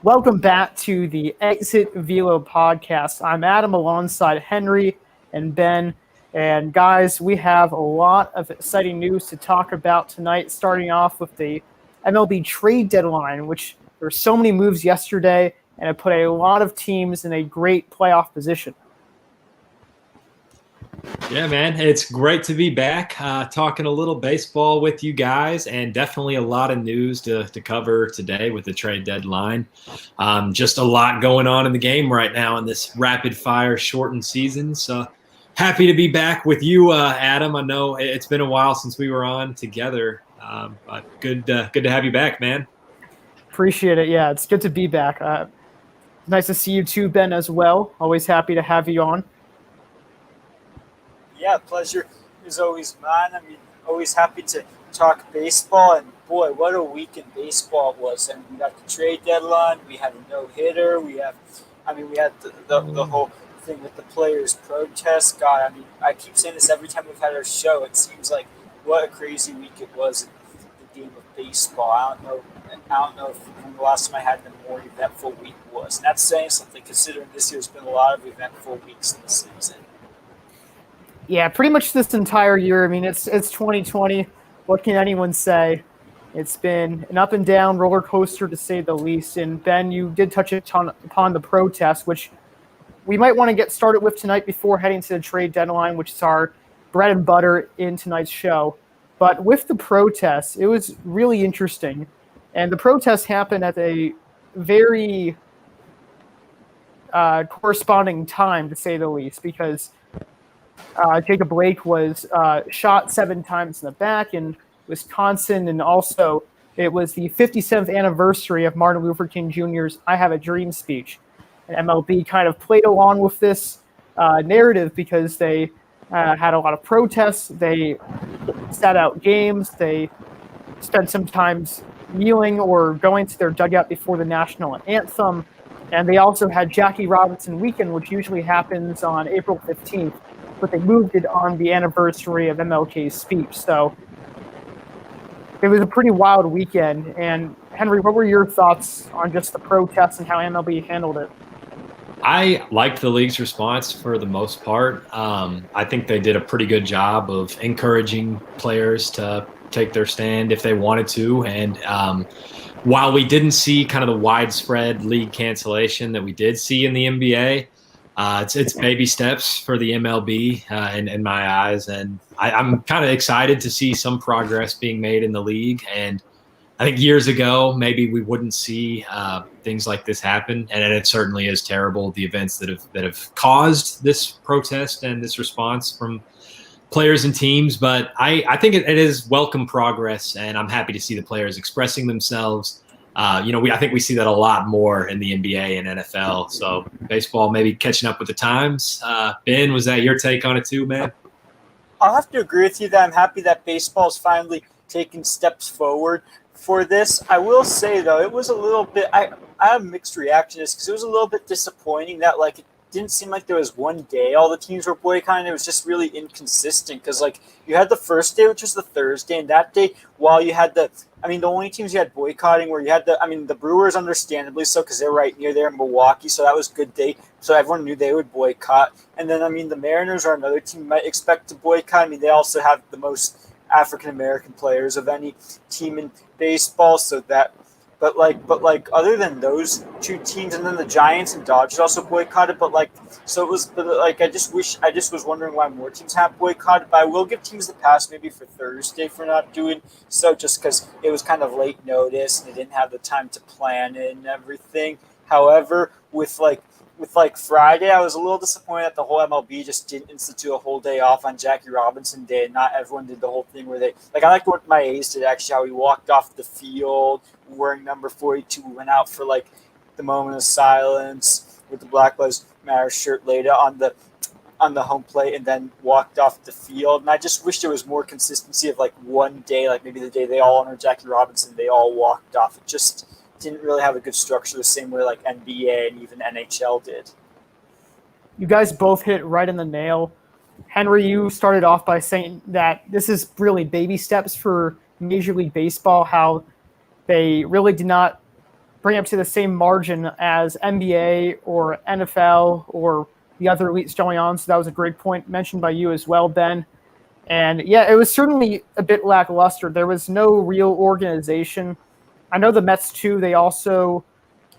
Welcome back to the Exit Velo podcast. I'm Adam alongside Henry and Ben. And guys, we have a lot of exciting news to talk about tonight, starting off with the MLB trade deadline, which there were so many moves yesterday, and it put a lot of teams in a great playoff position. Yeah, man, it's great to be back talking a little baseball with you guys, and definitely a lot of news to cover today with the trade deadline. Just a lot going on in the game right now in this rapid-fire shortened season. So happy to be back with you, Adam. I know it's been a while since we were on together, but good to have you back, man. Appreciate it. Yeah, it's good to be back. Nice to see you too, Ben, as well. Always happy to have you on. Yeah, pleasure is always mine. I mean, always happy to talk baseball. And boy, what a week in baseball it was. And we got the trade deadline. We had a no-hitter. We had the whole thing with the players' protest. God, I mean, I keep saying this every time we've had our show. It seems like what a crazy week it was in the game of baseball. I don't know if when the last time I had a more eventful week was. And that's saying something considering this year's been a lot of eventful weeks in the season. Yeah, pretty much this entire year. I mean, it's 2020. What can anyone say? It's been an up and down roller coaster to say the least. And Ben, you did touch upon the protest, which we might want to get started with tonight before heading to the trade deadline, which is our bread and butter in tonight's show. But with the protests, it was really interesting. And the protest happened at a very corresponding time, to say the least, because Jacob Blake was shot 7 times in the back in Wisconsin, and also it was the 57th anniversary of Martin Luther King Jr.'s I Have a Dream speech. And MLB kind of played along with this narrative because they had a lot of protests. They sat out games. They spent some time kneeling or going to their dugout before the national anthem. And they also had Jackie Robinson weekend, which usually happens on April 15th. But they moved it on the anniversary of MLK's speech. So it was a pretty wild weekend. And Henry, what were your thoughts on just the protests and how MLB handled it? I liked the league's response for the most part. I think they did a pretty good job of encouraging players to take their stand if they wanted to. And while we didn't see kind of the widespread league cancellation that we did see in the NBA, it's baby steps for the MLB in my eyes, and I'm kind of excited to see some progress being made in the league. And I think years ago, maybe we wouldn't see things like this happen, and it certainly is terrible, the events that have caused this protest and this response from players and teams. But I think it is welcome progress, and I'm happy to see the players expressing themselves. I think we see that a lot more in the NBA and NFL. So baseball maybe catching up with the times. Ben, was that your take on it too, man? I'll have to agree with you that I'm happy that baseball's finally taking steps forward for this. I will say, though, it was a little bit – I have mixed reactions because it was a little bit disappointing that, like, it didn't seem like there was one day all the teams were boycotting. It was just really inconsistent because, like, you had the first day, which was the Thursday, and that day, while you had the only teams you had boycotting were the Brewers, understandably so, because they're right near there in Milwaukee, so that was a good day. So everyone knew they would boycott. And then, the Mariners are another team you might expect to boycott. They also have the most African-American players of any team in baseball, so that – But other than those two teams, and then the Giants and Dodgers also boycotted. I just was wondering why more teams have boycotted. But I will give teams the pass maybe for Thursday for not doing so, just because it was kind of late notice and they didn't have the time to plan it and everything. However, with Friday, I was a little disappointed that the whole MLB just didn't institute a whole day off on Jackie Robinson Day, and not everyone did the whole thing where they – I liked what my A's did, actually, how he walked off the field wearing number 42. We went out for, the moment of silence with the Black Lives Matter shirt laid on the home plate and then walked off the field. And I just wish there was more consistency of, one day, maybe the day they all honored Jackie Robinson, they all walked off. It just – didn't really have a good structure the same way NBA and even NHL did. You guys both hit right in the nail. Henry, you started off by saying that this is really baby steps for Major League Baseball, how they really did not bring up to the same margin as NBA or NFL or the other elites going on. So that was a great point mentioned by you as well, Ben. And yeah, it was certainly a bit lackluster. There was no real organization. I know the Mets too, they also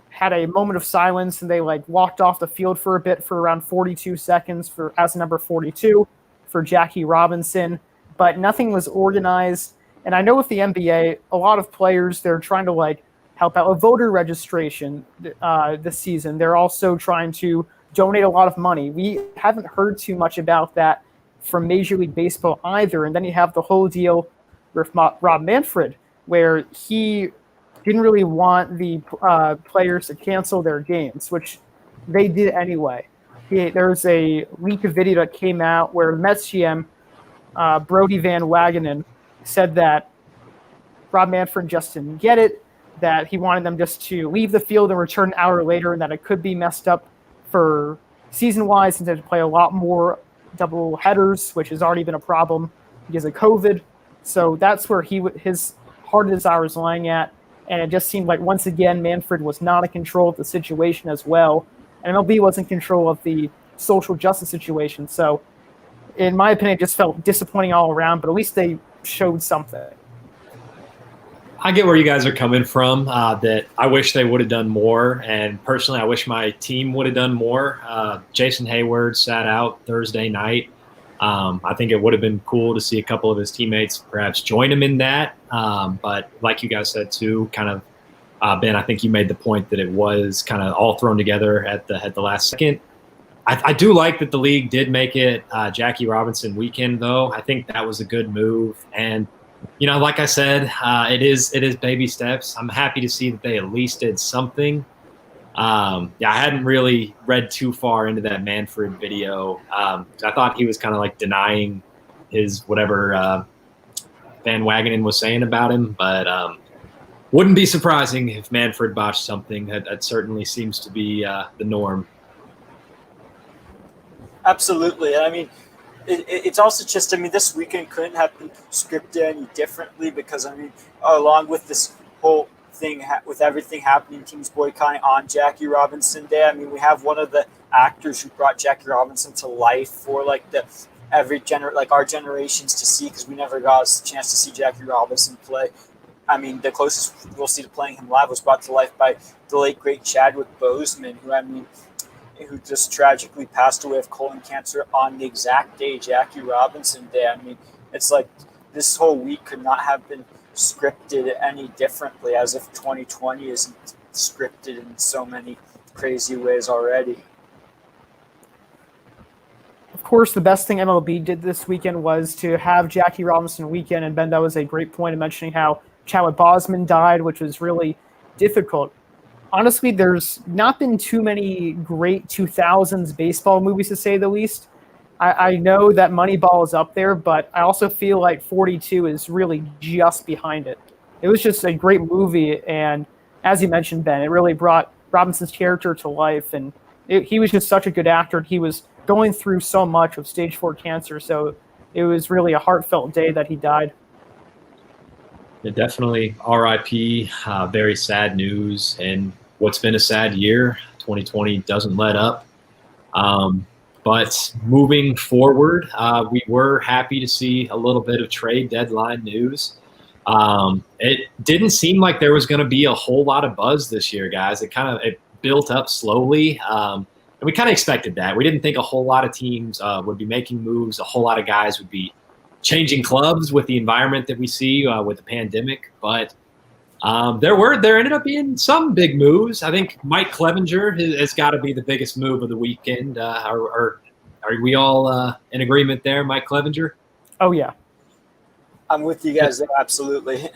had a moment of silence and they like walked off the field for a bit for around 42 seconds for as number 42 for Jackie Robinson, but nothing was organized. And I know with the NBA, a lot of players, they're trying to like help out with voter registration this season. They're also trying to donate a lot of money. We haven't heard too much about that from Major League Baseball either. And then you have the whole deal with Rob Manfred, where he didn't really want the players to cancel their games, which they did anyway. There was a leak of video that came out where Mets GM Brodie Van Wagenen said that Rob Manfred just didn't get it, that he wanted them just to leave the field and return an hour later, and that it could be messed up for season-wise since they had to play a lot more double headers, which has already been a problem because of COVID. So that's where his heart and desire was lying at. And it just seemed like, once again, Manfred was not in control of the situation as well. And MLB was in control of the social justice situation. So, in my opinion, it just felt disappointing all around, but at least they showed something. I get where you guys are coming from, that I wish they would have done more. And personally, I wish my team would have done more. Jason Hayward sat out Thursday night. I think it would have been cool to see a couple of his teammates perhaps join him in that. But like you guys said too, kind of, Ben, I think you made the point that it was kind of all thrown together at the last second. I do like that the league did make it Jackie Robinson weekend, though. I think that was a good move. And, you know, like I said, it is baby steps. I'm happy to see that they at least did something. I hadn't really read too far into that Manfred video. I thought he was kind of like denying his whatever Van Wagenen was saying about him, but wouldn't be surprising if Manfred botched something. That certainly seems to be the norm. Absolutely. I mean, it's also just, I mean, this weekend couldn't have been scripted any differently because, I mean, along with this whole thing, with everything happening, teams boycotting on Jackie Robinson Day, I mean, we have one of the actors who brought Jackie Robinson to life for like our generations to see, because we never got a chance to see Jackie Robinson play. I mean, the closest we'll see to playing him live was brought to life by the late great Chadwick Boseman, who just tragically passed away of colon cancer on the exact day, Jackie Robinson Day. I mean, it's like this whole week could not have been scripted any differently, as if 2020 isn't scripted in so many crazy ways already. Of course, the best thing MLB did this weekend was to have Jackie Robinson weekend, and Ben, that was a great point of mentioning how Chadwick Boseman died, which was really difficult. Honestly, there's not been too many great 2000s baseball movies, to say the least. I know that Moneyball is up there, but I also feel like 42 is really just behind it. It was just a great movie, and as you mentioned, Ben, it really brought Robinson's character to life, and he was just such a good actor. He was going through so much with stage 4 cancer, so it was really a heartfelt day that he died. Yeah, definitely RIP, very sad news, and what's been a sad year. 2020 doesn't let up. But moving forward, we were happy to see a little bit of trade deadline news. It didn't seem like there was going to be a whole lot of buzz this year, guys. It built up slowly. And we kind of expected that. We didn't think a whole lot of teams would be making moves. A whole lot of guys would be changing clubs with the environment that we see with the pandemic. But there ended up being some big moves. I think Mike Clevenger has got to be the biggest move of the weekend. Are we all in agreement there, Mike Clevenger? Oh, yeah. I'm with you guys there, absolutely.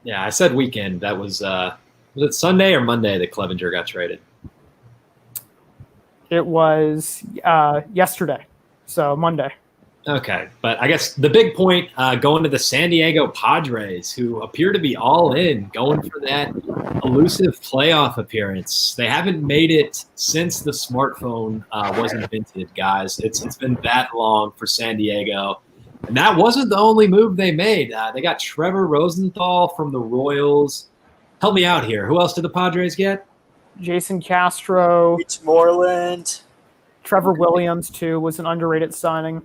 Yeah, I said weekend. That was it Sunday or Monday that Clevenger got traded? It was yesterday, so Monday. Okay, but I guess the big point going to the San Diego Padres, who appear to be all in, going for that elusive playoff appearance. They haven't made it since the smartphone was invented, guys. It's been that long for San Diego. And that wasn't the only move they made. They got Trevor Rosenthal from the Royals. Help me out here. Who else did the Padres get? Jason Castro, Rich Moreland. Trevor Williams, too, was an underrated signing.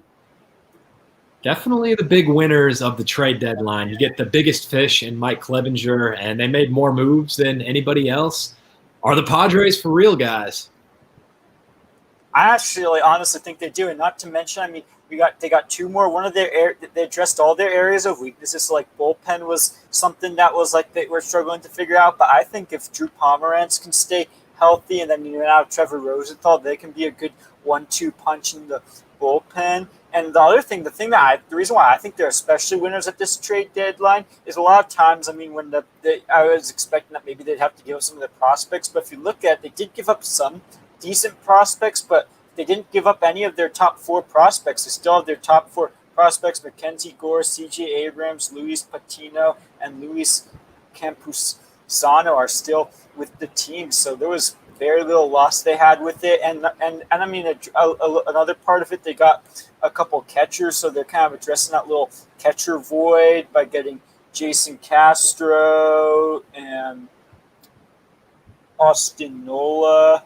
Definitely the big winners of the trade deadline. You get the biggest fish in Mike Clevenger, and they made more moves than anybody else. Are the Padres for real, guys? I actually honestly think they do, and not to mention, I mean, they got two more. One of they addressed all their areas of weaknesses. Like bullpen was something that was like they were struggling to figure out. But I think if Drew Pomeranz can stay healthy, and then now Trevor Rosenthal, they can be a good 1-2 punch in the bullpen. And the other thing, the reason why I think they're especially winners at this trade deadline is a lot of times. I mean, when I was expecting that maybe they'd have to give up some of the prospects, but if you look at, they did give up some decent prospects, but they didn't give up any of their top 4 prospects. They still have their top 4 prospects: Mackenzie Gore, C.J. Abrams, Luis Patino, and Luis Campusano are still with the team. So there was very little loss they had with it, and I mean another part of it, they got a couple catchers, so they're kind of addressing that little catcher void by getting Jason Castro and Austin Nola.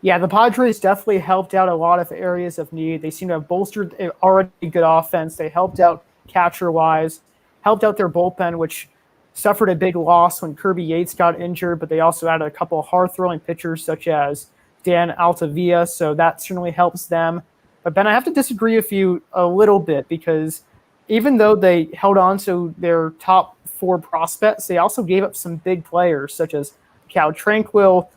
Yeah, the Padres definitely helped out a lot of areas of need. They seem to have bolstered an already good offense. They helped out catcher-wise, helped out their bullpen, which suffered a big loss when Kirby Yates got injured, but they also added a couple of hard-throwing pitchers such as Dan Altavilla, so that certainly helps them. But, Ben, I have to disagree with you a little bit because even though they held on to their top 4 prospects, they also gave up some big players such as Cal Tranquil,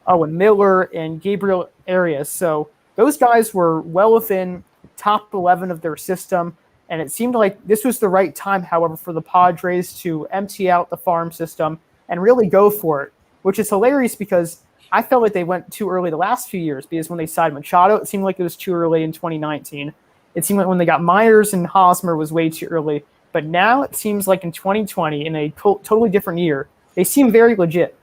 Owen Miller, and Gabriel Arias. So those guys were well within top 11 of their system, and it seemed like this was the right time, however, for the Padres to empty out the farm system and really go for it, which is hilarious because I felt like they went too early the last few years because when they signed Machado, it seemed like it was too early in 2019. It seemed like when they got Myers and Hosmer was way too early. But now it seems like in 2020, in a totally different year, they seem very legit.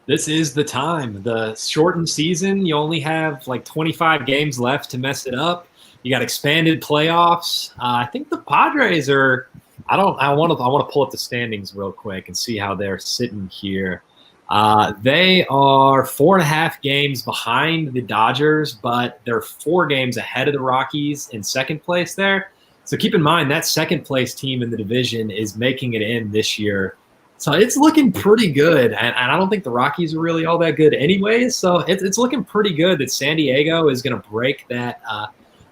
This is the time. The shortened season, you only have like 25 games left to mess it up. You got expanded playoffs. I think the Padres are. I want to pull up the standings real quick and see how they're sitting here. They are 4.5 games behind the Dodgers, but they're 4 games ahead of the Rockies in second place there. So keep in mind that second place team in the division is making it in this year. So it's looking pretty good, and I don't think the Rockies are really all that good anyways. So it's looking pretty good that San Diego is going to break that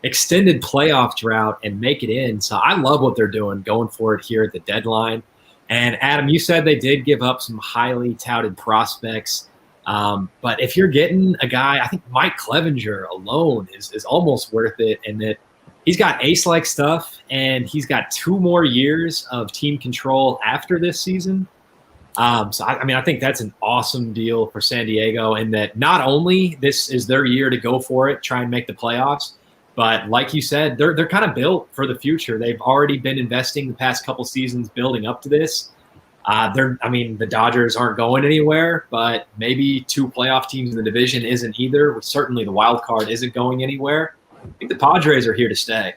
extended playoff drought and make it in. So I love what they're doing, going for it here at the deadline. And Adam, you said they did give up some highly touted prospects. But if you're getting a guy, I think Mike Clevenger alone is almost worth it, and that he's got ace-like stuff, and he's got 2 more years of team control after this season. So, I think that's an awesome deal for San Diego, in that not only this is their year to go for it, try and make the playoffs, but like you said, they're kind of built for the future. They've already been investing the past couple seasons building up to this. The Dodgers aren't going anywhere, but maybe 2 playoff teams in the division isn't either. Certainly the wild card isn't going anywhere. I think the Padres are here to stay.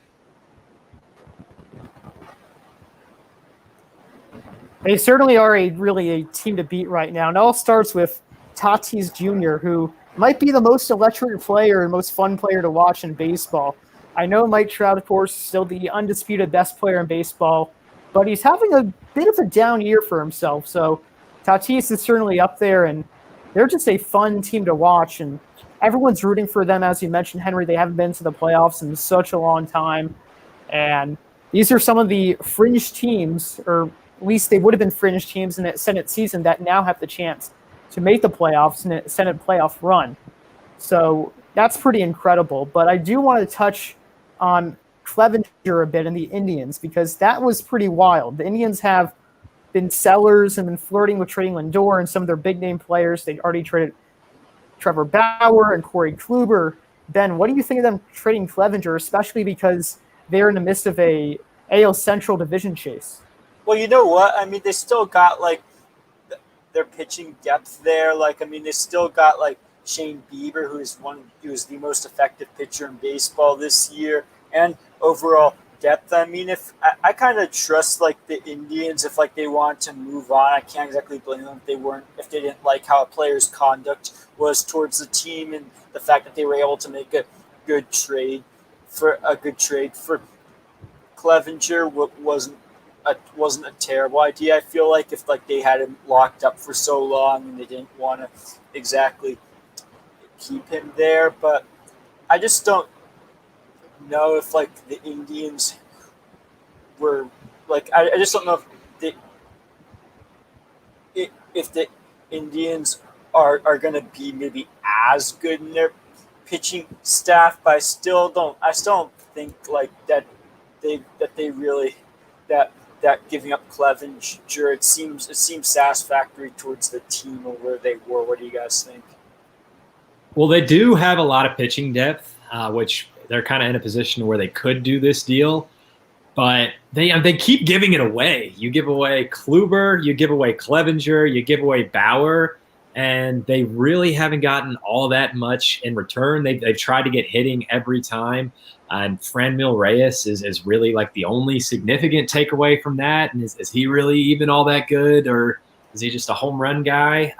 They certainly are really a team to beat right now. And it all starts with Tatis Jr., who might be the most electric player and most fun player to watch in baseball. I know Mike Trout, of course, is still the undisputed best player in baseball, but he's having a bit of a down year for himself. So Tatis is certainly up there, and they're just a fun team to watch. And everyone's rooting for them. As you mentioned, Henry, they haven't been to the playoffs in such a long time. And these are some of the fringe teams, or at least they would have been fringe teams in that Senate season, that now have the chance to make the playoffs in a Senate playoff run. So that's pretty incredible. But I do want to touch on Clevenger a bit and the Indians, because that was pretty wild. The Indians have been sellers and been flirting with trading Lindor and some of their big-name players. They already traded Trevor Bauer and Corey Kluber. Ben, what do you think of them trading Clevenger, especially because they're in the midst of a AL Central division chase? Well, you know what? I mean, they still got, their pitching depth there. They still got, Shane Bieber, who is the most effective pitcher in baseball this year. And overall, depth. I mean, if I kind of trust like the Indians, if like they want to move on, I can't exactly blame them if they didn't like how a player's conduct was towards the team and the fact that they were able to make a good trade for Clevenger wasn't a terrible idea. I feel like if like they had him locked up for so long and they didn't want to exactly keep him there, but I just don't know if like the Indians were like I just don't know if the Indians are going to be maybe as good in their pitching staff, but I still don't think like that they really that giving up Clevenger, it seems satisfactory towards the team or where they were. What do you guys think? Well, they do have a lot of pitching depth, which they're kind of in a position where they could do this deal, but they keep giving it away. You give away Kluber, you give away Clevenger, you give away Bauer, and they really haven't gotten all that much in return. They've tried to get hitting every time, and Franmil Reyes is really like the only significant takeaway from that. And is he really even all that good, or is he just a home run guy?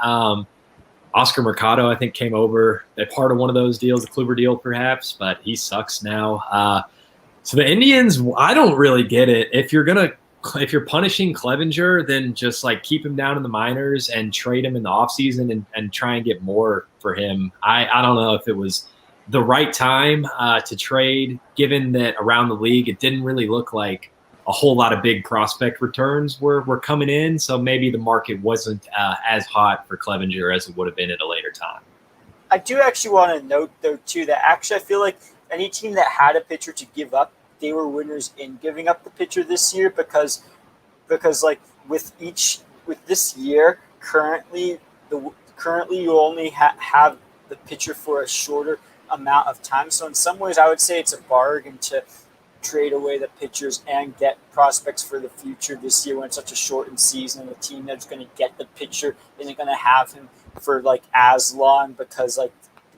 Oscar Mercado, I think, came over a part of one of those deals, the Kluber deal perhaps, but he sucks now. So the Indians, I don't really get it. If you're punishing Clevenger, then just like keep him down in the minors and trade him in the offseason and try and get more for him. I don't know if it was the right time to trade, given that around the league it didn't really look like a whole lot of big prospect returns were coming in, so maybe the market wasn't as hot for Clevenger as it would have been at a later time. I do actually want to note, though, too, that actually I feel like any team that had a pitcher to give up, they were winners in giving up the pitcher this year because like with this year, currently you only have the pitcher for a shorter amount of time. So in some ways, I would say it's a bargain to trade away the pitchers and get prospects for the future this year when it's such a shortened season. The team that's going to get the pitcher isn't going to have him for like as long because like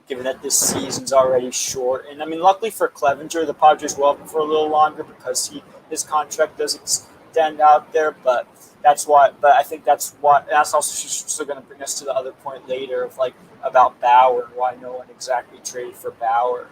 given that this season's already short. And I mean, luckily for Clevenger, the Padres will have him for a little longer because his contract does extend out there. But I think that's also still going to bring us to the other point later of like about Bauer and why no one exactly traded for Bauer.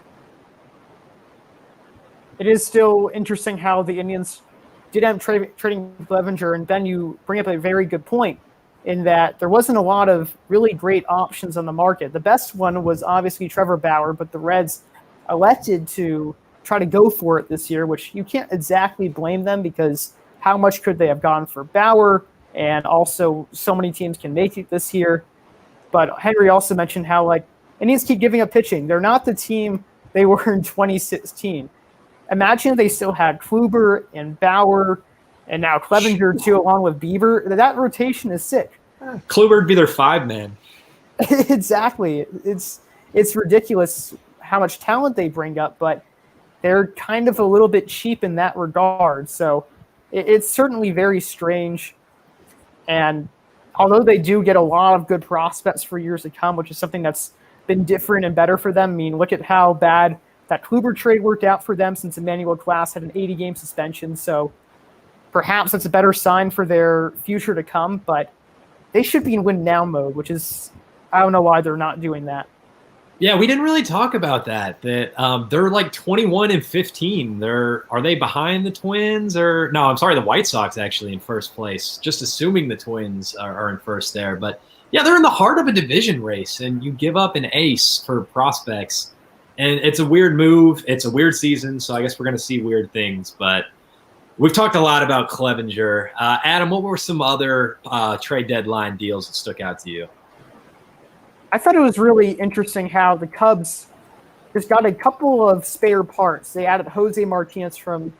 It is still interesting how the Indians did end up trading Clevenger, and Ben, you bring up a very good point in that there wasn't a lot of really great options on the market. The best one was obviously Trevor Bauer, but the Reds elected to try to go for it this year, which you can't exactly blame them because how much could they have gone for Bauer? And also so many teams can make it this year. But Henry also mentioned how like Indians keep giving up pitching. They're not the team they were in 2016. Imagine they still had Kluber and Bauer and now Clevenger too, along with Bieber. That rotation is sick. Kluber would be their 5-man. Exactly. It's ridiculous how much talent they bring up, but they're kind of a little bit cheap in that regard. So it's certainly very strange. And although they do get a lot of good prospects for years to come, which is something that's been different and better for them. I mean, look at how bad that Kluber trade worked out for them since Emmanuel Class had an 80-game suspension. So perhaps that's a better sign for their future to come, but they should be in win now mode, which is, I don't know why they're not doing that. Yeah, we didn't really talk about that they're like 21-15. Are they behind the Twins or no? I'm sorry, the White Sox actually in first place. Just assuming the Twins are in first there, but yeah, they're in the heart of a division race, and you give up an ace for prospects, and it's a weird move. It's a weird season, so I guess we're going to see weird things. But we've talked a lot about Clevenger. Adam, what were some other trade deadline deals that stuck out to you? I thought it was really interesting how the Cubs just got a couple of spare parts. They added Jose Martinez from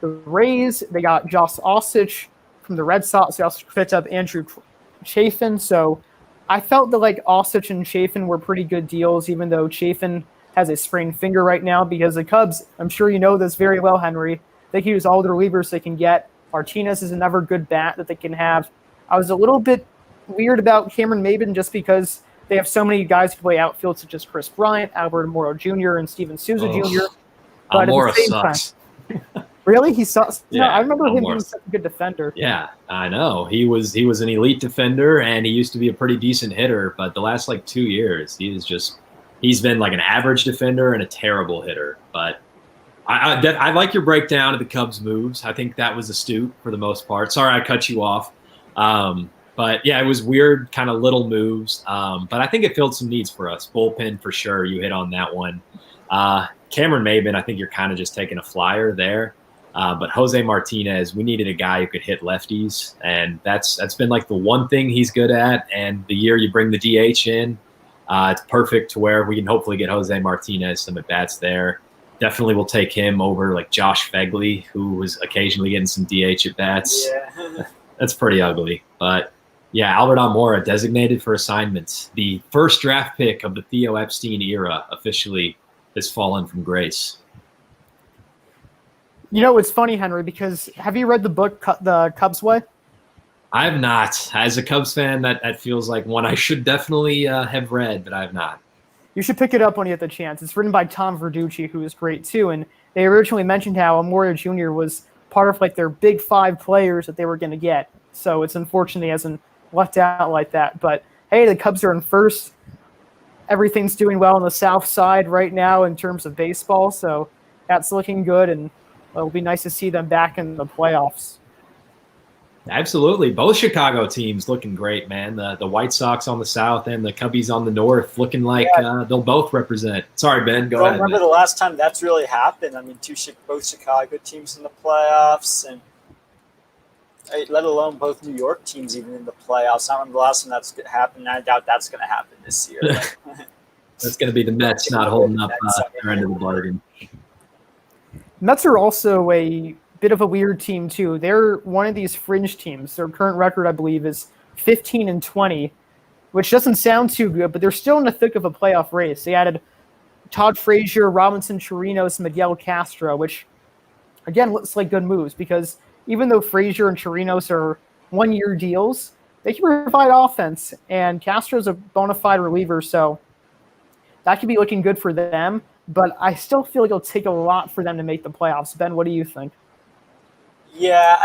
the Rays. They got Josh Osich from the Red Sox. They also picked up Andrew Chafin. So I felt that like Osich and Chafin were pretty good deals, even though Chafin has a sprained finger right now because the Cubs, I'm sure you know this very well, Henry, they can use all the relievers they can get. Martinez is another good bat that they can have. I was a little bit weird about Cameron Maybin just because they have so many guys who play outfield, such as Chris Bryant, Albert Morrow Jr., and Steven Souza Jr. But Morrow sucks. Really? He saw? No, Yeah, I remember him being almost. such a good defender. Yeah, I know. He was an elite defender, and he used to be a pretty decent hitter. But the last like 2 years, he's been like an average defender and a terrible hitter. But I like your breakdown of the Cubs' moves. I think that was astute for the most part. Sorry, I cut you off. But yeah, it was weird, kind of little moves. But I think it filled some needs for us. Bullpen for sure. You hit on that one. Cameron Maben, I think you're kind of just taking a flyer there. But Jose Martinez, we needed a guy who could hit lefties, and that's been like the one thing he's good at. And the year you bring the DH in, it's perfect to where we can hopefully get Jose Martinez some at bats there. Definitely will take him over like Josh Fegley, who was occasionally getting some DH at bats. Yeah. That's pretty ugly. But yeah, Albert Almora designated for assignment. The first draft pick of the Theo Epstein era officially has fallen from grace. You know, it's funny, Henry, because have you read the book The Cubs Way? I have not. As a Cubs fan, that feels like one I should definitely have read, but I have not. You should pick it up when you get the chance. It's written by Tom Verducci, who is great too. And they originally mentioned how Amora Jr. was part of like their big 5 players that they were going to get. So it's unfortunate he hasn't left out like that. But hey, the Cubs are in first. Everything's doing well on the South Side right now in terms of baseball. So that's looking good, and it'll be nice to see them back in the playoffs. Absolutely. Both Chicago teams looking great, man. The White Sox on the south and the Cubbies on the north looking like they'll both represent. Sorry, Ben. Go ahead. I remember the last time that's really happened. I mean, both Chicago teams in the playoffs, and let alone both New York teams even in the playoffs. I remember the last time that's happened. I doubt that's going to happen this year. That's going to be the Mets not holding up their end of the bargain. Mets are also a bit of a weird team too. They're one of these fringe teams. Their current record, I believe, is 15-20, which doesn't sound too good, but they're still in the thick of a playoff race. They added Todd Frazier, Robinson Chirinos, Miguel Castro, which again looks like good moves because even though Frazier and Chirinos are 1-year deals, they can provide offense, and Castro's a bona fide reliever, so that could be looking good for them. But I still feel like it'll take a lot for them to make the playoffs. Ben, what do you think? Yeah,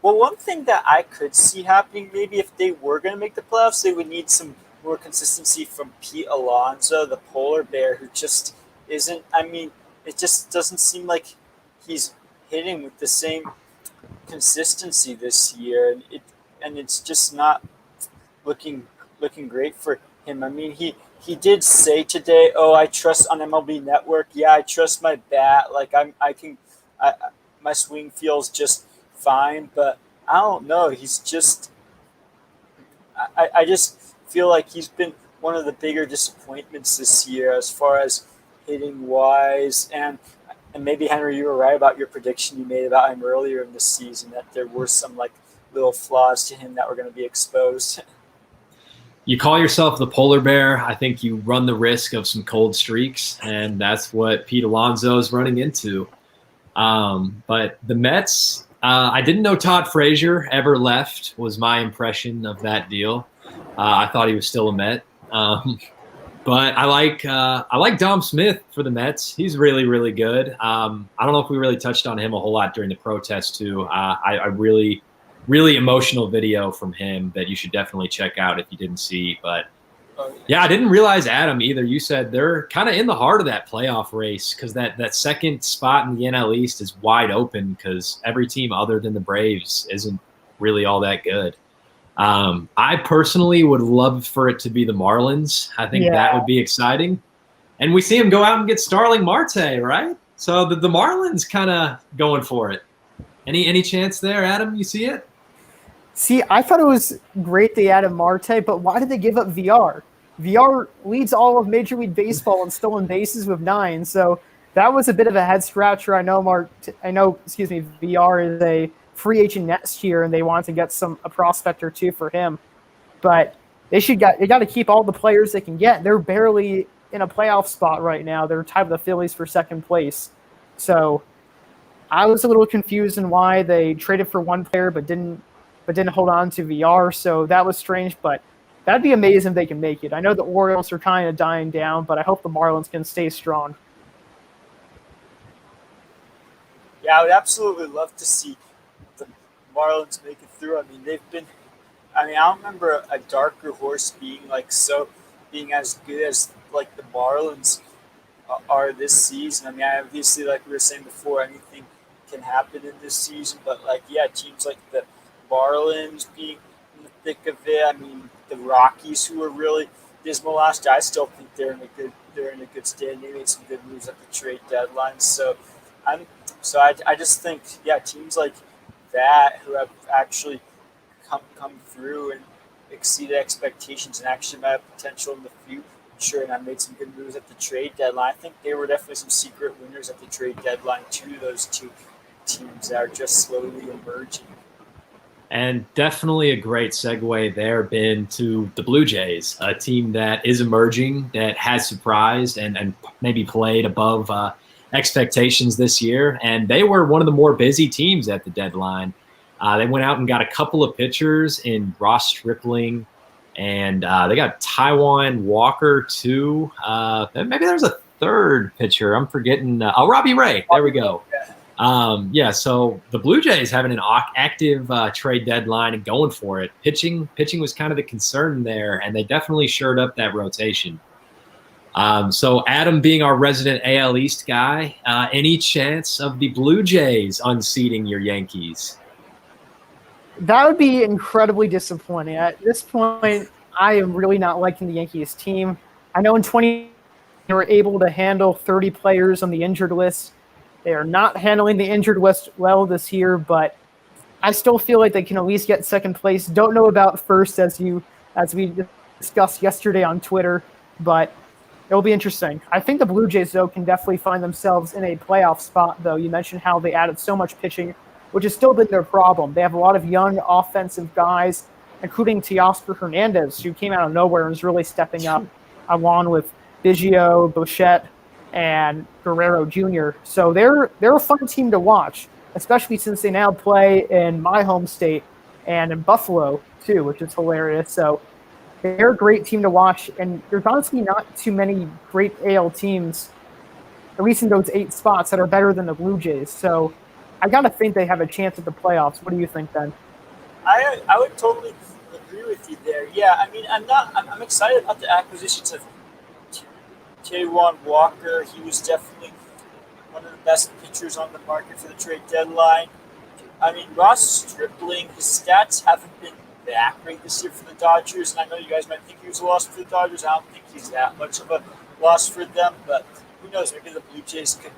one thing that I could see happening, maybe if they were going to make the playoffs, they would need some more consistency from Pete Alonso, the polar bear, who just isn't, it just doesn't seem like he's hitting with the same consistency this year. And it's just not looking great for him. I mean, he did say today, "Oh, I trust on MLB Network. Yeah, I trust my bat. Like my swing feels just fine." But I don't know. He's just, I just feel like he's been one of the bigger disappointments this year as far as hitting wise. And maybe Henry, you were right about your prediction you made about him earlier in the season that there were some like little flaws to him that were going to be exposed. You call yourself the polar bear, I think you run the risk of some cold streaks, and that's what Pete Alonso is running into. But the Mets, I didn't know Todd Frazier ever left, was my impression of that deal. I thought he was still a Met. But I like Dom Smith for the Mets. He's really, really good. I don't know if we really touched on him a whole lot during the protest too. I really emotional video from him that you should definitely check out if you didn't see. But yeah, I didn't realize, Adam, either. You said they're kind of in the heart of that playoff race because that second spot in the NL East is wide open because every team other than the Braves isn't really all that good. I personally would love for it to be the Marlins. I think that would be exciting. And we see him go out and get Starling Marte, right? So the Marlins kind of going for it. Any chance there, Adam? You see it? See, I thought it was great they added Marte, but why did they give up VR? VR leads all of Major League Baseball in stolen bases with 9, so that was a bit of a head scratcher. I know VR is a free agent next year, and they want to get a prospect or two for him. But they got to keep all the players they can get. They're barely in a playoff spot right now. They're tied with the Phillies for second place. So I was a little confused in why they traded for one player but didn't hold on to VR. So that was strange, but that'd be amazing if they can make it. I know the Orioles are kind of dying down, but I hope the Marlins can stay strong. Yeah, I would absolutely love to see the Marlins make it through. I mean, they've been. I mean, I don't remember a darker horse being as good as like the Marlins are this season. I mean, obviously, like we were saying before, anything can happen in this season. But like, yeah, teams like the Marlins being in the thick of it. I mean, the Rockies, who were really dismal last year, I still think they're in a good stand. They made some good moves at the trade deadline. I'm I just think, yeah, teams like that who have actually come through and exceeded expectations and actually might have potential in the future, and I made some good moves at the trade deadline. I think there were definitely some secret winners at the trade deadline too. Those two teams that are just slowly emerging. And definitely a great segue there, Ben, to the Blue Jays, a team that is emerging, that has surprised and maybe played above expectations this year. And they were one of the more busy teams at the deadline. They went out and got a couple of pitchers in Ross Stripling, and they got Taiwan Walker too. Maybe there's a third pitcher. I'm forgetting. Robbie Ray. There we go. So the Blue Jays having an active trade deadline and going for it. Pitching was kind of the concern there, and they definitely shored up that rotation. So Adam, being our resident AL East guy, any chance of the Blue Jays unseating your Yankees? That would be incredibly disappointing. At this point, I am really not liking the Yankees team. I know in 20 they were able to handle 30 players on the injured list. They are not handling the injured list well this year, but I still feel like they can at least get second place. Don't know about first as we discussed yesterday on Twitter, but it'll be interesting. I think the Blue Jays, though, can definitely find themselves in a playoff spot, though. You mentioned how they added so much pitching, which has still been their problem. They have a lot of young offensive guys, including Teoscar Hernandez, who came out of nowhere and is really stepping up, along with Biggio, Bichette, and Guerrero Jr. So they're a fun team to watch, especially since they now play in my home state and in Buffalo, too, which is hilarious. So they're a great team to watch, and there's honestly not too many great AL teams, at least in those 8 spots, that are better than the Blue Jays. So I got to think they have a chance at the playoffs. What do you think, Ben? I would totally agree with you there. Yeah, I mean, I'm excited about the acquisitions of Taiwan Walker. He was definitely one of the best pitchers on the market for the trade deadline. I mean, Ross Stripling, his stats haven't been that great this year for the Dodgers, and I know you guys might think he was a loss for the Dodgers. I don't think he's that much of a loss for them, but who knows? Maybe the Blue Jays could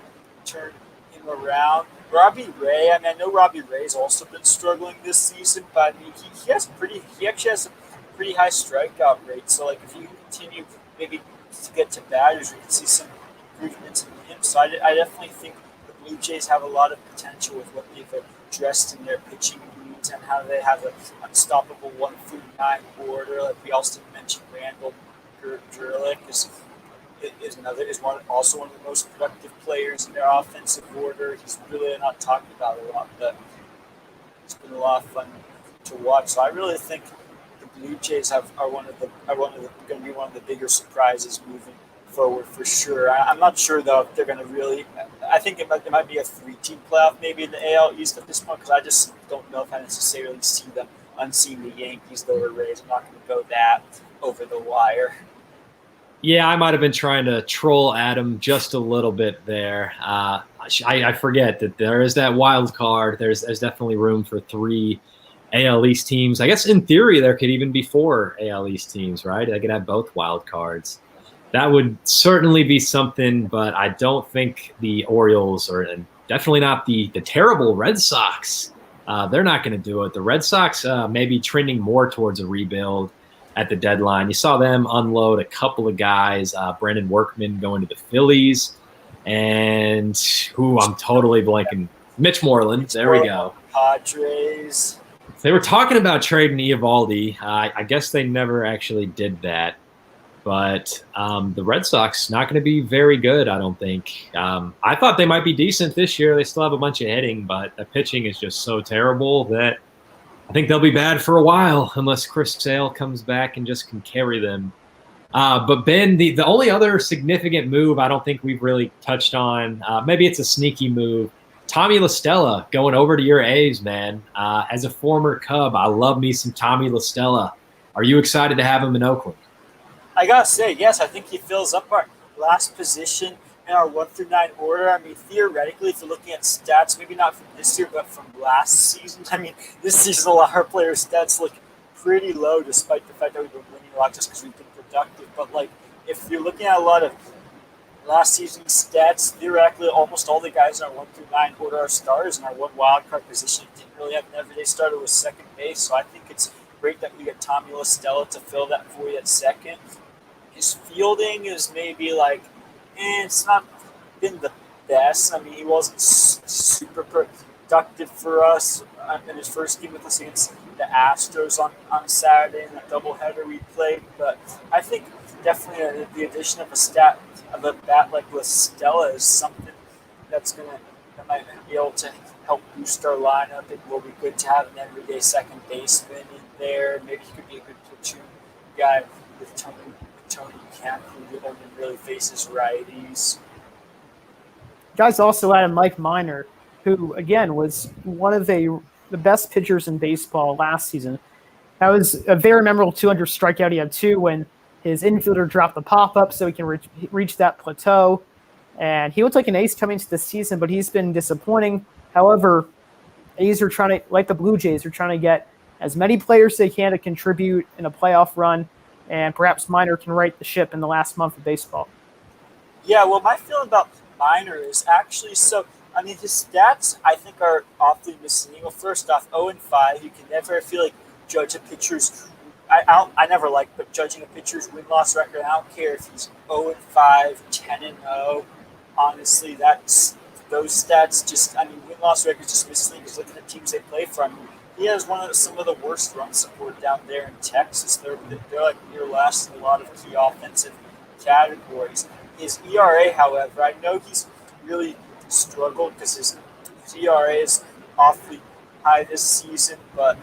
turn him around. Robbie Ray, I mean, I know Robbie Ray's also been struggling this season, but I mean, he actually has a pretty high strikeout rate. So, like, if you continue maybe to get to batters, we can see some improvements in him. So I definitely think the Blue Jays have a lot of potential with what they've addressed in their pitching needs and how they have an unstoppable 1-9 order. Like we also mentioned, Randall Gerlich is also one of the most productive players in their offensive order. He's really not talked about a lot, but it's been a lot of fun to watch. So I really think the Blue Jays are going to be one of the bigger surprises moving forward for sure. I'm not sure though if they're going to really. I think it might be a 3-team playoff maybe in the AL East at this point, because I just don't know if I necessarily see them unseeing the Yankees though or Rays. I'm not going to go that over the wire. Yeah, I might have been trying to troll Adam just a little bit there. I forget that there is that wild card. There's definitely room for 3 AL East teams. I guess in theory there could even be 4 AL East teams, right? I could have both wild cards. That would certainly be something, but I don't think the Orioles and definitely not the terrible Red Sox. They're not going to do it. The Red Sox may be trending more towards a rebuild at the deadline. You saw them unload a couple of guys, Brandon Workman going to the Phillies, and I'm totally blanking. Mitch Moreland. There we go. Padres. They were talking about trading Eovaldi. I guess they never actually did that. But the Red Sox not going to be very good, I don't think. I thought they might be decent this year. They still have a bunch of hitting, but the pitching is just so terrible that I think they'll be bad for a while unless Chris Sale comes back and just can carry them. But Ben, the only other significant move I don't think we've really touched on, maybe it's a sneaky move, Tommy La Stella going over to your A's, man. As a former Cub, I love me some Tommy La Stella. Are you excited to have him in Oakland? I gotta say, yes, I think he fills up our last position in our 1 through 9 order. I mean, theoretically, if you're looking at stats, maybe not from this year, but from last season. I mean, this season, a lot of our players' stats look pretty low, despite the fact that we've been winning a lot just because we've been productive. But, like, if you're looking at a lot of last season's stats, theoretically, almost all the guys in our 1 through 9 order are starters, and our one wild card position didn't really have an everyday starter with second base. So I think it's great that we got Tommy La Stella to fill that void at second. His fielding is maybe like, it's not been the best. I mean, he wasn't super productive for us in his first game with us against the Astros on Saturday in that doubleheader we played. But I think definitely the addition of a bat like La Stella is something that might be able to help boost our lineup. It will be good to have an everyday second baseman in there. Maybe he could be a good platoon guy with Tony Kemp, who only really faces righties. Guys also added Mike Minor, who, again, was one of the best pitchers in baseball last season. That was a very memorable 200 strikeout he had, too, when his infielder dropped the pop-up so he can reach that plateau. And he looked like an ace coming into the season, but he's been disappointing. However, A's are trying to, like the Blue Jays, are trying to get as many players as they can to contribute in a playoff run, and perhaps Minor can right the ship in the last month of baseball. Yeah, well, my feeling about Minor is actually I mean, his stats, I think, are awfully misleading. Well, first off, 0-5. You can never feel like judge a pitcher's I never like, but judging a pitcher's win-loss record, I don't care if he's 0-5, 10-0. Honestly, those stats just, I mean, win-loss records just misleading because look at the teams they play for. I mean, he has some of the worst run support down there in Texas. They're like near last in a lot of key offensive categories. His ERA, however, I know he's really struggled because his ERA is awfully high this season, but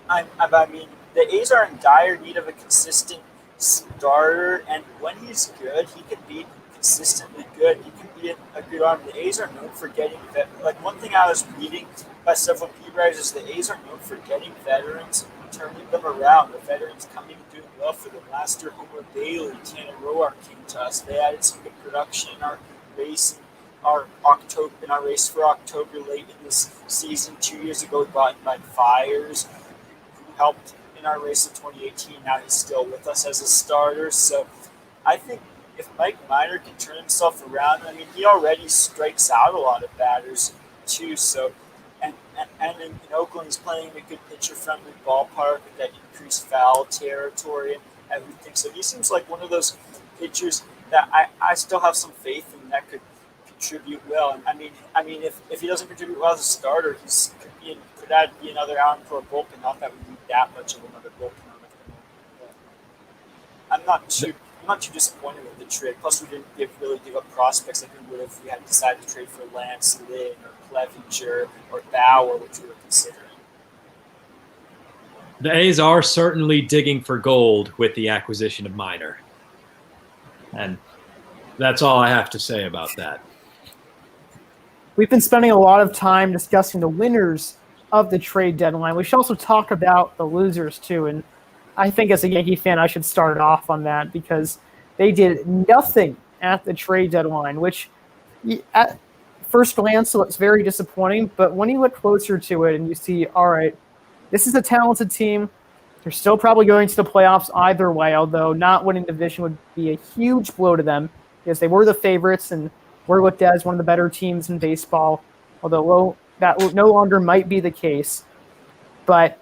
I mean, the A's are in dire need of a consistent starter, and when he's good, he can be consistently good. He can be a good arm. The A's are known for getting one thing I was reading by several beat writers is the A's are known for getting veterans, turning them around. The veterans coming and doing well for them. Last year, Homer Bailey, Tanner Roark came to us. They added some good production in our race. In our race for October late in this season. 2 years ago, we brought in Mike Fiers, who helped in our race in 2018. Now he's still with us as a starter. So I think if Mike Minor can turn himself around, I mean, he already strikes out a lot of batters too. So, and in Oakland, he's playing in a good pitcher-friendly ballpark with that increased foul territory and everything. So he seems like one of those pitchers that I still have some faith in that could contribute well. And I mean, if he doesn't contribute well as a starter, could that be another arm for a bullpen? Not that we need that much of another bullpen arm at the moment. I'm not too disappointed with the trade. Plus, we didn't really give up prospects like we would if we had decided to trade for Lance Lynn or Clevenger or Bauer, which we were considering. The A's are certainly digging for gold with the acquisition of Minor. And that's all I have to say about that. We've been spending a lot of time discussing the winners of the trade deadline. We should also talk about the losers, too. And I think as a Yankee fan, I should start off on that because they did nothing at the trade deadline, which at first glance looks very disappointing. But when you look closer to it and you see, all right, this is a talented team. They're still probably going to the playoffs either way, although not winning the division would be a huge blow to them because they were the favorites and were looked at as one of the better teams in baseball, although that no longer might be the case. But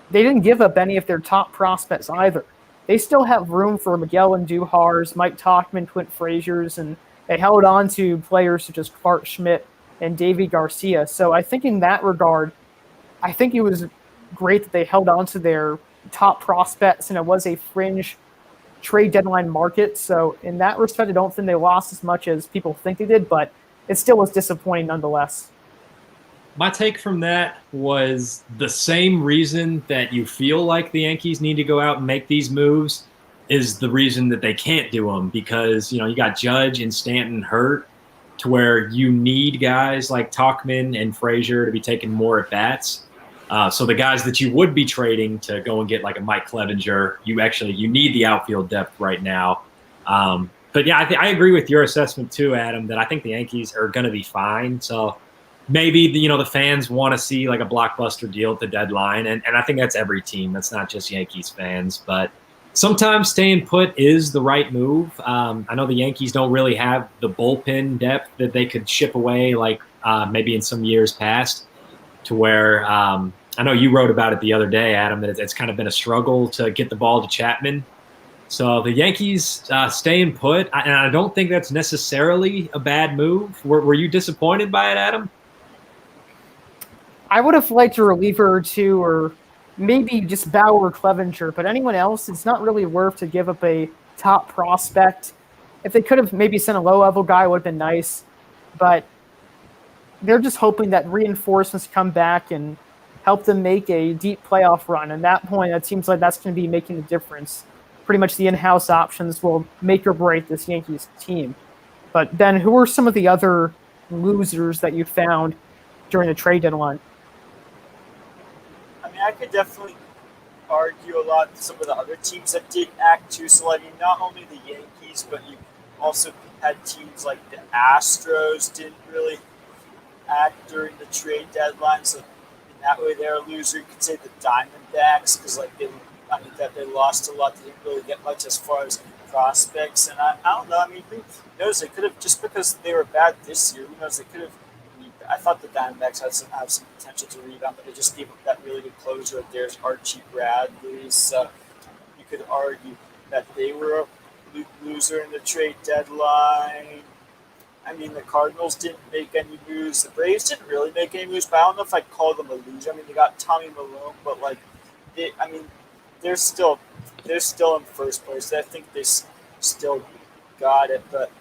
they didn't give up any of their top prospects either. They still have room for Miguel Andujar's, Mike Tauchman, Clint Frazier's, and they held on to players such as Clark Schmidt and Davy Garcia. So I think in that regard, I think it was great that they held on to their top prospects, and it was a fringe trade deadline market. So in that respect, I don't think they lost as much as people think they did, but it still was disappointing nonetheless. My take from that was the same reason that you feel like the Yankees need to go out and make these moves is the reason that they can't do them because, you got Judge and Stanton hurt. to where you need guys like Tauchman and Frazier to be taking more at bats. So the guys that you would be trading to go and get like a Mike Clevenger, you need the outfield depth right now. But yeah, I agree with your assessment too, Adam, that I think the Yankees are going to be fine. So maybe the fans want to see like a blockbuster deal at the deadline, and I think that's every team. That's not just Yankees fans, but sometimes staying put is the right move. I know the Yankees don't really have the bullpen depth that they could ship away like maybe in some years past, to where I know you wrote about it the other day, Adam, that it's kind of been a struggle to get the ball to Chapman. So the Yankees staying put, and I don't think that's necessarily a bad move. Were you disappointed by it, Adam? I would have liked a reliever or two, or maybe just Bauer or Clevenger, but anyone else, it's not really worth to give up a top prospect. If they could have maybe sent a low-level guy, it would have been nice. But they're just hoping that reinforcements come back and help them make a deep playoff run. And at that point, it seems like that's going to be making the difference. Pretty much the in-house options will make or break this Yankees team. But then who are some of the other losers that you found during the trade deadline? I mean, I could definitely argue a lot with some of the other teams that didn't act too. So, I mean, not only the Yankees, but you also had teams like the Astros didn't really act during the trade deadline. So, in that way, they're a loser. You could say the Diamondbacks, because that they lost a lot. They didn't really get much as far as prospects. And I don't know. I mean, who knows? They could have, just because they were bad this year, who knows? They could have. I thought the Diamondbacks have some potential to rebound, but they just gave up that really good closer. There's Archie Bradley. So you could argue that they were a loser in the trade deadline. I mean, the Cardinals didn't make any moves. The Braves didn't really make any moves, but I don't know if I'd call them a loser. I mean, they got Tommy Malone, but they're still in first place. I think they still got it, but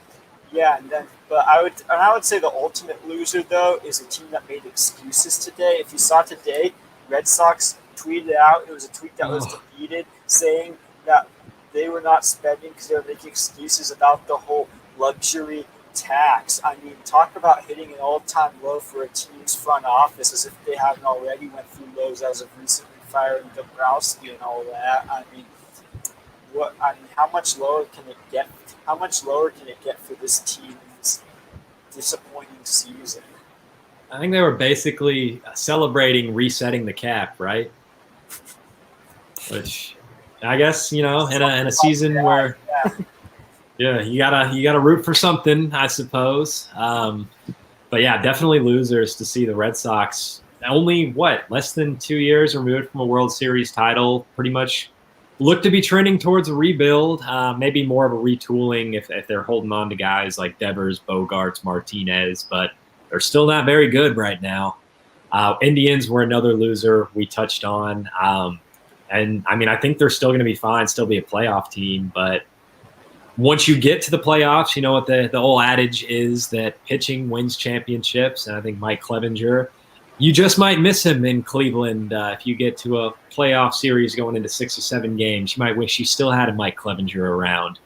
yeah. I would say the ultimate loser though is a team that made excuses today. If you saw today, Red Sox tweeted out. It was a tweet that was deleted, saying that they were not spending because they were making excuses about the whole luxury tax. I mean, talk about hitting an all-time low for a team's front office, as if they haven't already went through lows as of recently firing Dombrowski and all that. I mean, how much lower can it get? How much lower can it get for this team's disappointing season? I think they were basically celebrating resetting the cap, right? Which I guess, in a season where you gotta root for something, I suppose. But yeah, definitely losers to see the Red Sox only less than 2 years removed from a World Series title, pretty much look to be trending towards a rebuild, maybe more of a retooling if they're holding on to guys like Devers, Bogarts, Martinez, but they're still not very good right now. Indians were another loser we touched on. And I mean, I think they're still going to be fine, still be a playoff team. But once you get to the playoffs, you know what the old adage is, that pitching wins championships. And I think Mike Clevenger, you just might miss him in Cleveland if you get to a playoff series going into 6 or 7 games. You might wish you still had a Mike Clevenger around.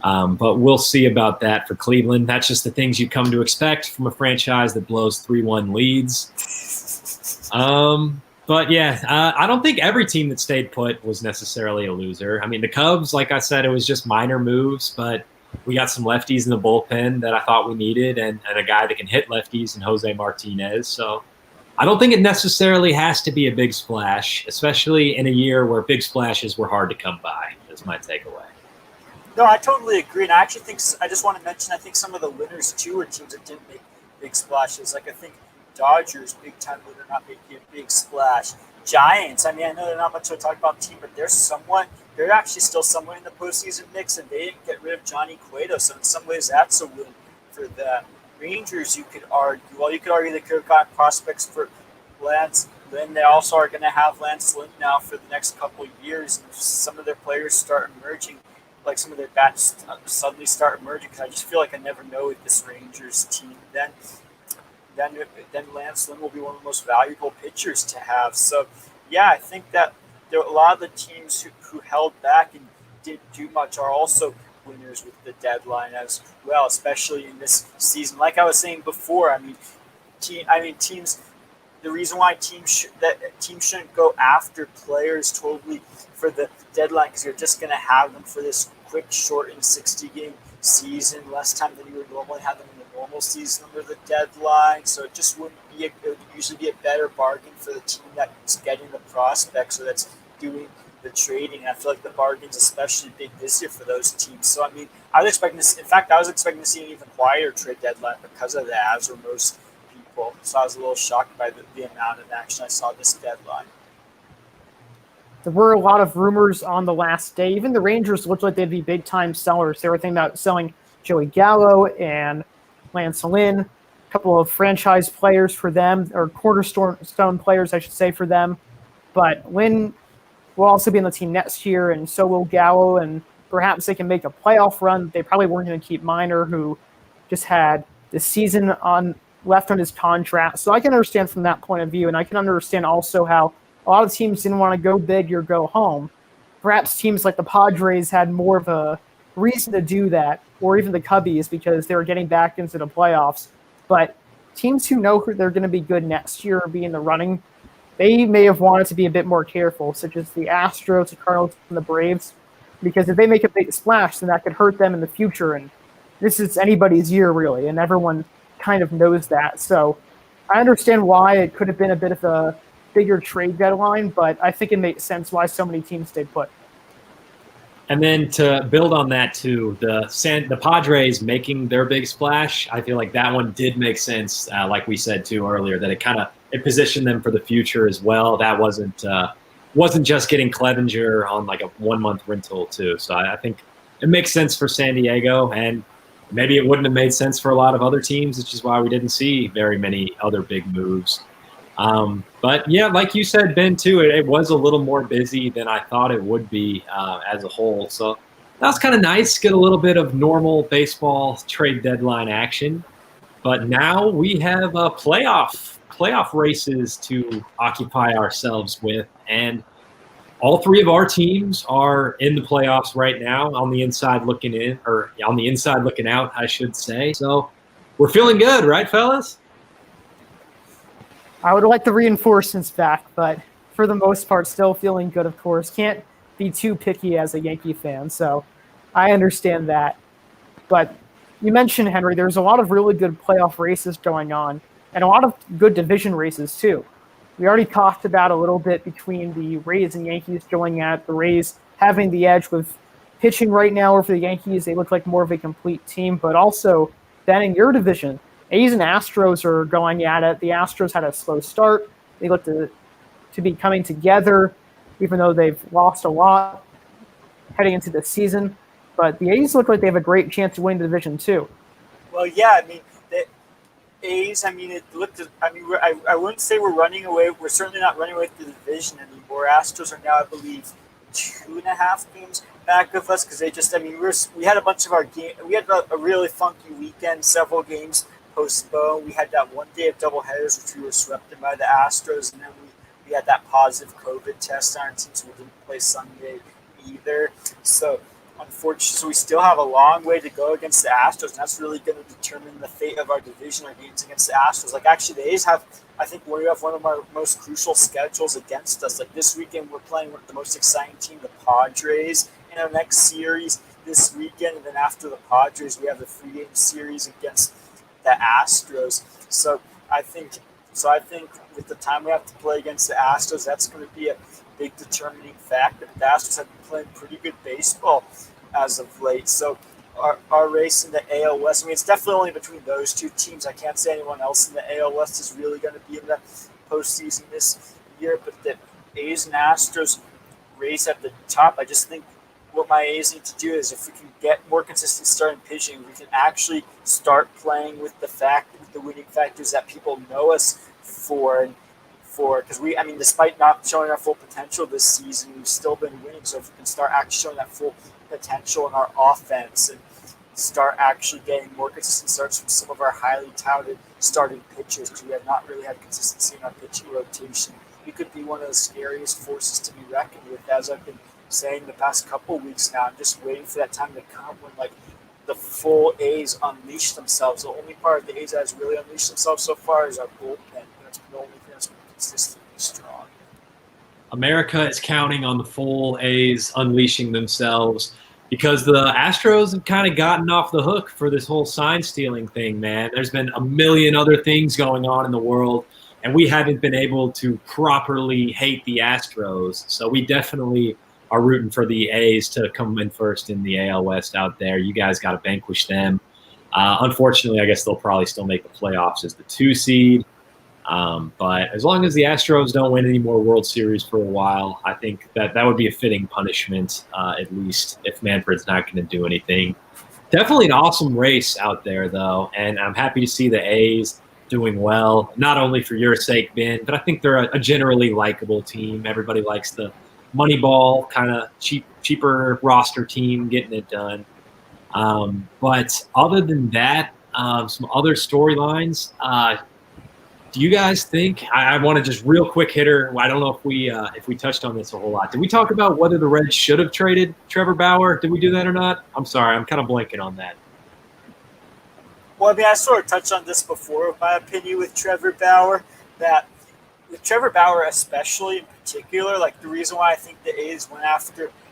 But we'll see about that for Cleveland. That's just the things you come to expect from a franchise that blows 3-1 leads. But yeah, I don't think every team that stayed put was necessarily a loser. I mean, the Cubs, like I said, it was just minor moves, but we got some lefties in the bullpen that I thought we needed, and a guy that can hit lefties in Jose Martinez. So I don't think it necessarily has to be a big splash, especially in a year where big splashes were hard to come by, is my takeaway. No, I totally agree. And I actually think, I just want to mention, I think some of the winners too are teams that didn't make big splashes. Like I think Dodgers, big time winner, not making a big splash. Giants, I mean, I know they're not much to talk about team, but they're actually still somewhat in the postseason mix, and they didn't get rid of Johnny Cueto. So in some ways, that's a win for them. Rangers, you could argue they could have gotten prospects for Lance Lynn. They also are going to have Lance Lynn now for the next couple of years. And if some of their players start emerging, like some of their bats suddenly start emerging, because I just feel like I never know with this Rangers team, then Lance Lynn will be one of the most valuable pitchers to have. So, yeah, I think that a lot of the teams who held back and didn't do much are also winners with the deadline as well, especially in this season. Like I was saying before, teams. The reason why teams shouldn't go after players totally for the deadline, because you're just going to have them for this quick, shortened 60-game season, less time than you would normally have them in the normal season under the deadline. So it just wouldn't be. It would usually be a better bargain for the team that's getting the prospects or that's doing the trading. And I feel like the bargain's especially big this year for those teams. So I was expecting this. In fact, I was expecting to see an even quieter trade deadline because of that, as were most people. So I was a little shocked by the amount of action I saw this deadline. There were a lot of rumors on the last day. Even the Rangers looked like they'd be big-time sellers. They were thinking about selling Joey Gallo and Lance Lynn, a couple of franchise players for them, or cornerstone players, I should say, for them. But Lynn will also be on the team next year, and so will Gallo, and perhaps they can make a playoff run. They probably weren't going to keep Minor, who just had the season left on his contract. So I can understand from that point of view, and I can understand also how a lot of teams didn't want to go big or go home. Perhaps teams like the Padres had more of a reason to do that, or even the Cubbies, because they were getting back into the playoffs. But teams who know they're going to be good next year or be in the running, they may have wanted to be a bit more careful, such as the Astros, the Cardinals, and the Braves, because if they make a big splash, then that could hurt them in the future. And this is anybody's year, really, and everyone kind of knows that. So I understand why it could have been a bit of a bigger trade deadline, but I think it makes sense why so many teams stayed put. And then to build on that too, the Padres making their big splash, I feel like that one did make sense. Like we said too earlier, that it positioned them for the future as well. That wasn't just getting Clevenger on like a 1-month rental too. So I think it makes sense for San Diego, and maybe it wouldn't have made sense for a lot of other teams, which is why we didn't see very many other big moves. But yeah, like you said, Ben, too, it was a little more busy than I thought it would be as a whole. So that was kind of nice to get a little bit of normal baseball trade deadline action. But now we have playoff races to occupy ourselves with. And all three of our teams are in the playoffs right now, on the inside looking in, or on the inside looking out, I should say. So we're feeling good, right, fellas? I would like the reinforcements back, but for the most part, still feeling good, of course. Can't be too picky as a Yankee fan, so I understand that. But you mentioned, Henry, there's a lot of really good playoff races going on, and a lot of good division races, too. We already talked about a little bit between the Rays and Yankees going at the Rays having the edge with pitching right now, or for the Yankees, they look like more of a complete team, but also then in your division, A's and Astros are going at it. The Astros had a slow start. They look to be coming together, even though they've lost a lot heading into the season. But the A's look like they have a great chance to win the division, too. Well, yeah, the A's, it looked – I wouldn't say we're running away. We're certainly not running away with the division anymore. Astros are now, I believe, 2.5 games back of us, because they just – we had a bunch of our game. We had a really funky weekend, several games postponed. We had that one day of doubleheaders, which we were swept in by the Astros, and then we had that positive COVID test on our team, so we didn't play Sunday either. So unfortunately, we still have a long way to go against the Astros, and that's really going to determine the fate of our division, our games against the Astros. Like, actually, the A's have, I think, we have one of our most crucial schedules against us. Like, this weekend, we're playing with the most exciting team, the Padres, in our next series this weekend, and then after the Padres, we have the 3-game series against the Astros. So I think with the time we have to play against the Astros, that's going to be a big determining factor. The Astros have been playing pretty good baseball as of late. So our race in the AL West, it's definitely only between those two teams. I can't say anyone else in the AL West is really going to be in the postseason this year. But the A's and Astros race at the top, I just think what my A's need to do is, if we can get more consistent starting pitching, we can actually start playing with the winning factors that people know us for. Because despite not showing our full potential this season, we've still been winning. So if we can start actually showing that full potential in our offense and start actually getting more consistent starts from some of our highly touted starting pitchers, because we have not really had consistency in our pitching rotation, we could be one of the scariest forces to be reckoned with, as I've been saying the past couple weeks now. I'm just waiting for that time to come when like the full A's unleash themselves. The only part of the A's that has really unleashed themselves so far is our bullpen. That's the only thing that's been consistently strong. America is counting on the full A's unleashing themselves because the Astros have kind of gotten off the hook for this whole sign stealing thing, man. There's been a million other things going on in the world, and we haven't been able to properly hate the Astros. So we definitely are rooting for the A's to come in first in the AL West out there. You guys got to vanquish them. Unfortunately, I guess they'll probably still make the playoffs as the 2 seed. But as long as the Astros don't win any more World Series for a while, I think that would be a fitting punishment, at least if Manfred's not going to do anything. Definitely an awesome race out there, though, and I'm happy to see the A's doing well, not only for your sake, Ben, but I think they're a generally likable team. Everybody likes the Moneyball kind of cheaper roster team getting it done. But other than that, some other storylines. Do you guys think? I want to just real quick hitter. I don't know if we touched on this a whole lot. Did we talk about whether the Reds should have traded Trevor Bauer? Did we do that or not? I'm sorry, I'm kind of blanking on that. Well, I mean, I sort of touched on this before, my opinion with Trevor Bauer, that with Trevor Bauer especially in particular, like the reason why I think the A's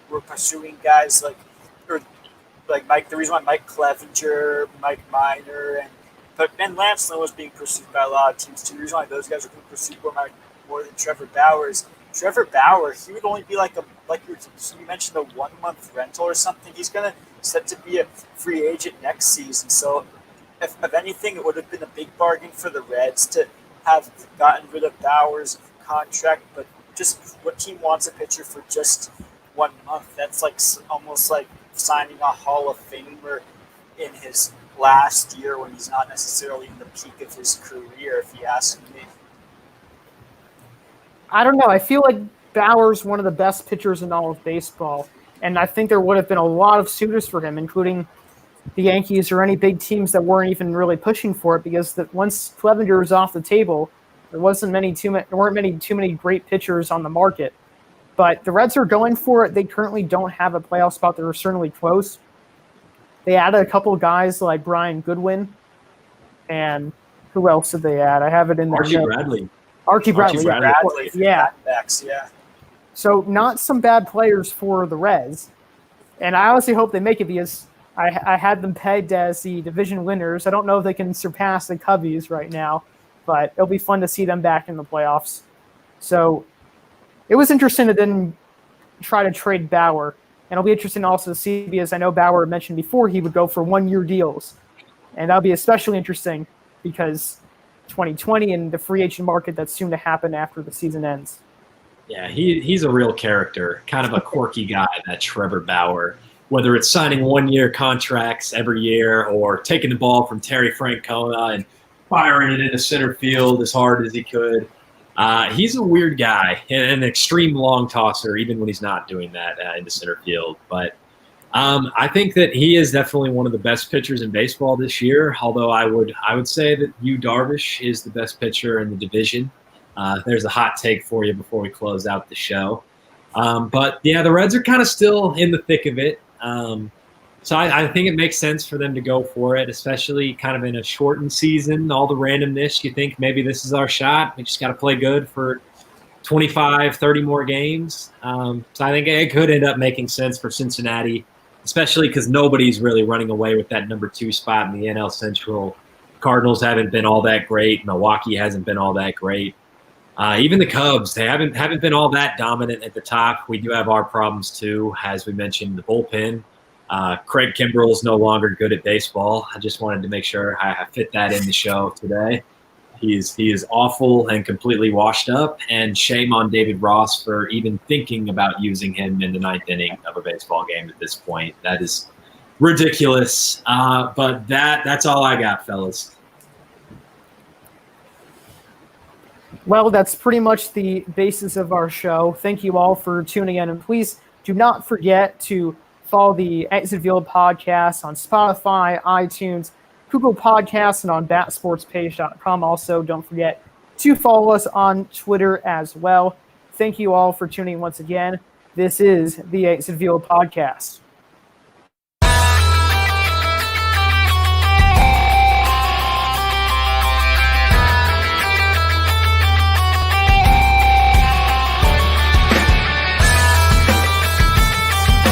were pursuing guys the reason why Mike Clevenger, Mike Minor, and Lance Lynn was being pursued by a lot of teams too. The reason why those guys were being pursued more than Trevor Bauer is Trevor Bauer, he would only be you mentioned, a 1 month rental or something. He's gonna set to be a free agent next season. So if anything, it would have been a big bargain for the Reds to have gotten rid of Bauer's contract, but just what team wants a pitcher for just 1 month? That's like almost like signing a Hall of Famer in his last year when he's not necessarily in the peak of his career, if you ask me. I don't know. I feel like Bauer's one of the best pitchers in all of baseball, and I think there would have been a lot of suitors for him, including the Yankees or any big teams that weren't even really pushing for it, because once Clevenger was off the table, there weren't too many great pitchers on the market. But the Reds are going for it. They currently don't have a playoff spot. They're certainly close. They added a couple of guys like Brian Goodwin, and who else did they add? I have it in there. Archie Bradley. Archie Bradley. Yeah. Yeah. So not some bad players for the Reds. And I honestly hope they make it, because I had them pegged as the division winners. I don't know if they can surpass the Cubbies right now, but it'll be fun to see them back in the playoffs. So it was interesting to then try to trade Bauer. And it'll be interesting also to see, because I know Bauer mentioned before he would go for 1-year deals. And that'll be especially interesting because 2020 and the free agent market that's soon to happen after the season ends. Yeah, he's a real character, kind of a quirky guy, that Trevor Bauer. Whether it's signing 1-year contracts every year or taking the ball from Terry Francona and firing it into center field as hard as he could. He's a weird guy and an extreme long tosser, even when he's not doing that into center field. But I think that he is definitely one of the best pitchers in baseball this year, although I would say that Yu Darvish is the best pitcher in the division. There's a hot take for you before we close out the show. But, yeah, the Reds are kind of still in the thick of it. So I think it makes sense for them to go for it, especially kind of in a shortened season, all the randomness. You think maybe this is our shot. We just got to play good for 25, 30 more games. So I think it could end up making sense for Cincinnati, especially because nobody's really running away with that number 2 spot in the NL Central. Cardinals haven't been all that great. Milwaukee hasn't been all that great. Even the Cubs, they haven't been all that dominant at the top. We do have our problems too, as we mentioned, the bullpen. Craig Kimbrell's no longer good at baseball. I just wanted to make sure I fit that in the show today. He is awful and completely washed up, and shame on David Ross for even thinking about using him in the 9th inning of a baseball game at this point. That is ridiculous. But that's all I got, fellas. Well, that's pretty much the basis of our show. Thank you all for tuning in, and please do not forget to follow the Exit Field podcast on Spotify, iTunes, Google Podcasts, and on batsportspage.com. Also, don't forget to follow us on Twitter as well. Thank you all for tuning in once again. This is the Exit Velo podcast.